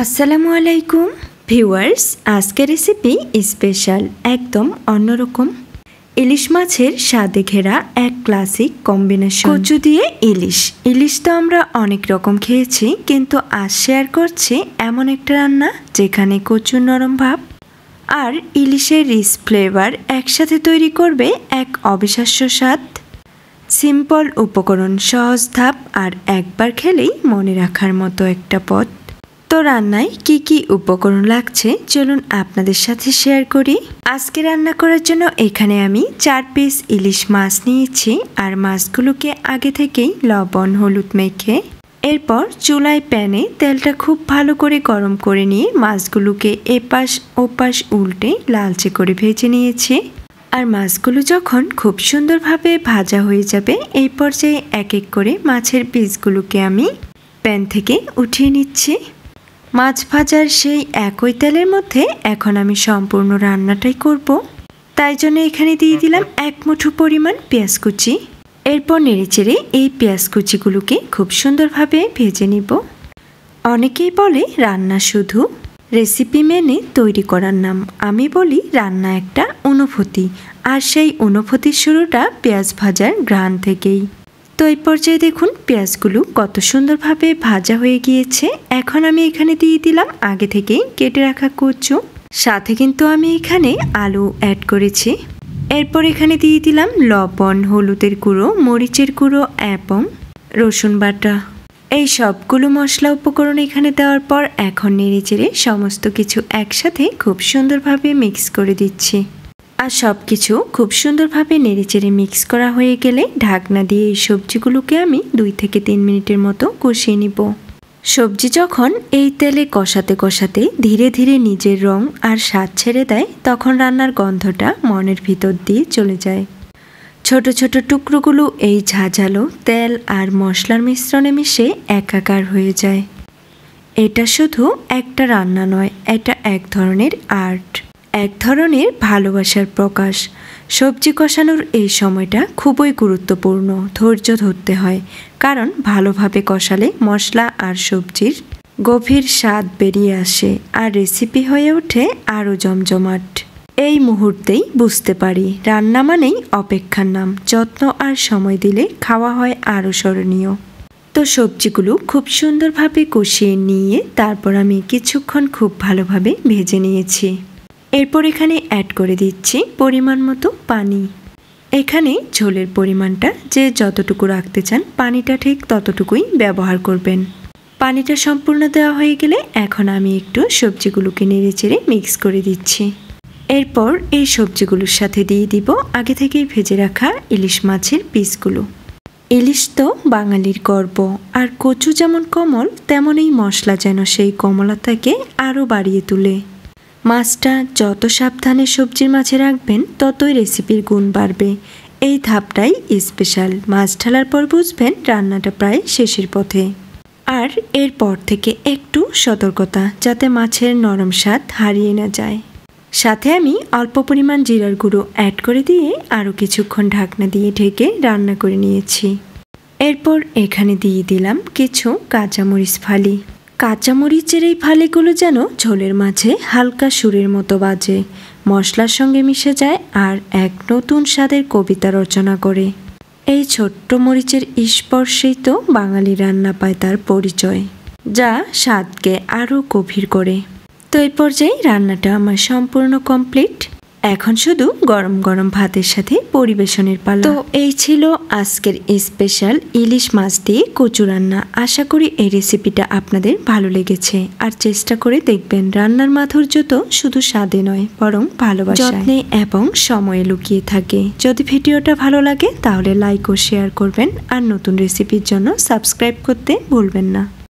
আসসালামু আলাইকুম ভিউয়ার্স, আজকের রেসিপি স্পেশাল, একদম অন্যরকম। ইলিশ মাছের স্বাদে ঘেরা এক ক্লাসিক কম্বিনেশন, কচু দিয়ে ইলিশ। ইলিশ তো আমরা অনেক রকম খেয়েছি, কিন্তু আজ শেয়ার করছি এমন একটা রান্না যেখানে কচুর নরম ভাব আর ইলিশের রিচ ফ্লেভার একসাথে তৈরি করবে এক অবিশ্বাস্য স্বাদ। সিম্পল উপকরণ, সহজ ধাপ, আর একবার খেলেই মনে রাখার মতো একটা পদ। তো রান্নায় কি কি উপকরণ লাগছে চলুন আপনাদের সাথে শেয়ার করি। আজকে রান্না করার জন্য এখানে আমি 4 পিস ইলিশ মাছ নিয়েছি, আর মাছগুলোকে আগে থেকেই লবণ হলুদ মেখে এরপর চুলায় প্যানে তেলটা খুব ভালো করে গরম করে নিয়ে মাছগুলোকে এপাশ ওপাশ উল্টে লালচে করে ভেজে নিয়েছি। আর মাছগুলো যখন খুব সুন্দরভাবে ভাজা হয়ে যাবে, এই পর্যায়ে এক এক করে মাছের পিসগুলোকে আমি প্যান থেকে উঠিয়ে নিচ্ছি। মাছ ভাজার সেই একই তেলের মধ্যে এখন আমি সম্পূর্ণ রান্নাটাই করব, তাই জন্য এখানে দিয়ে দিলাম 1 মুঠো পরিমাণ পেঁয়াজ কুচি। এরপর নেড়েচেড়ে এই পেঁয়াজ কুচিগুলোকে খুব সুন্দরভাবে ভেজে নিব। অনেকেই বলে রান্না শুধু রেসিপি মেনে তৈরি করার নাম, আমি বলি রান্না একটা অনুভূতি, আর সেই অনুভূতির শুরুটা পেঁয়াজ ভাজার ঘ্রাণ থেকেই। তো এই পর্যায়ে দেখুন পেঁয়াজগুলো কত সুন্দরভাবে ভাজা হয়ে গিয়েছে। এখন আমি এখানে দিয়ে দিলাম আগে থেকেই কেটে রাখা কচু, সাথে কিন্তু আমি এখানে আলু অ্যাড করেছি। এরপর এখানে দিয়ে দিলাম লবণ, হলুদের গুঁড়ো, মরিচের গুঁড়ো এবং রসুন বাটা। এই সবগুলো মশলা উপকরণ এখানে দেওয়ার পর এখন নেড়েচেড়ে সমস্ত কিছু একসাথে খুব সুন্দরভাবে মিক্স করে দিচ্ছি। আর সব কিছু খুব সুন্দরভাবে নেড়েচেড়ে মিক্স করা হয়ে গেলে ঢাকনা দিয়ে এই সবজিগুলোকে আমি 2 থেকে 3 মিনিটের মতো কষিয়ে নিব। সবজি যখন এই তেলে কষাতে কষাতে ধীরে ধীরে নিজের রং আর স্বাদ ছেড়ে দেয়, তখন রান্নার গন্ধটা মনের ভিতর দিয়ে চলে যায়। ছোট ছোট টুকরোগুলো এই ঝাঁঝালো তেল আর মশলার মিশ্রণে মিশে একাকার হয়ে যায়। এটা শুধু একটা রান্না নয়, এটা এক ধরনের আর্ট, এক ধরনের ভালোবাসার প্রকাশ। সবজি কষানোর এই সময়টা খুবই গুরুত্বপূর্ণ, ধৈর্য ধরতে হয়, কারণ ভালোভাবে কষালে মশলা আর সবজির গভীর স্বাদ বেরিয়ে আসে আর রেসিপি হয়ে ওঠে আরও জমজমাট। এই মুহূর্তেই বুঝতে পারি রান্না মানেই অপেক্ষার নাম, যত্ন আর সময় দিলে খাওয়া হয় আরও স্মরণীয়। তো সবজিগুলো খুব সুন্দরভাবে কষিয়ে নিয়ে তারপর আমি কিছুক্ষণ খুব ভালোভাবে ভেজে নিয়েছি। এরপর এখানে অ্যাড করে দিচ্ছি পরিমাণ মতো পানি। এখানে ঝোলের পরিমাণটা যে যতটুকু রাখতে চান পানিটা ঠিক ততটুকুই ব্যবহার করবেন। পানিটা সম্পূর্ণ দেওয়া হয়ে গেলে এখন আমি একটু সবজিগুলোকে নেড়েচেড়ে মিক্স করে দিচ্ছি। এরপর এই সবজিগুলোর সাথে দিয়ে দিব আগে থেকেই ভেজে রাখা ইলিশ মাছের পিসগুলো। ইলিশ তো বাঙালির গর্ব, আর কচু যেমন কোমল তেমনই মশলা যেন সেই কোমলতাকে আরও বাড়িয়ে তোলে। মাছটা যত সাবধানে সবজির মাঝে রাখবেন ততই রেসিপির গুণ বাড়বে। এই ধাপটাই স্পেশাল। মাছ ঢালার পর বুঝবেন রান্নাটা প্রায় শেষের পথে। আর এরপর থেকে একটু সতর্কতা, যাতে মাছের নরম স্বাদ হারিয়ে না যায়। সাথে আমি অল্প পরিমাণ জিরার গুঁড়ো অ্যাড করে দিয়ে আরও কিছুক্ষণ ঢাকনা দিয়ে ঢেকে রান্না করে নিয়েছি। এরপর এখানে দিয়ে দিলাম কিছু কাঁচামরিচ ফালি। কাঁচামরিচের এই ফালিগুলো যেন ঝোলের মাঝে হালকা সুরের মতো বাজে, মশলার সঙ্গে মিশে যায় আর এক নতুন স্বাদের কবিতা রচনা করে। এই ছোট্ট মরিচের স্পর্শেই তো বাঙালি রান্না পায় তার পরিচয়, যা স্বাদকে আরও গভীর করে। তো এই পর্যায়ে রান্নাটা আমার সম্পূর্ণ কমপ্লিট। এখন শুধু গরম গরম ভাতের সাথে পরিবেশনের পালা। তো এই ছিল আজকের স্পেশাল ইলিশ মাছ দিয়ে কচু রান্না। আশা করি এই রেসিপিটা আপনাদের ভালো লেগেছে, আর চেষ্টা করে দেখবেন রান্নার মাধুর্য তো শুধু স্বাদে নয়, বরং ভালোবাসা, যত্নে এবং সময়ে লুকিয়ে থাকে। যদি ভিডিওটা ভালো লাগে তাহলে লাইক ও শেয়ার করবেন, আর নতুন রেসিপির জন্য সাবস্ক্রাইব করতে ভুলবেন না।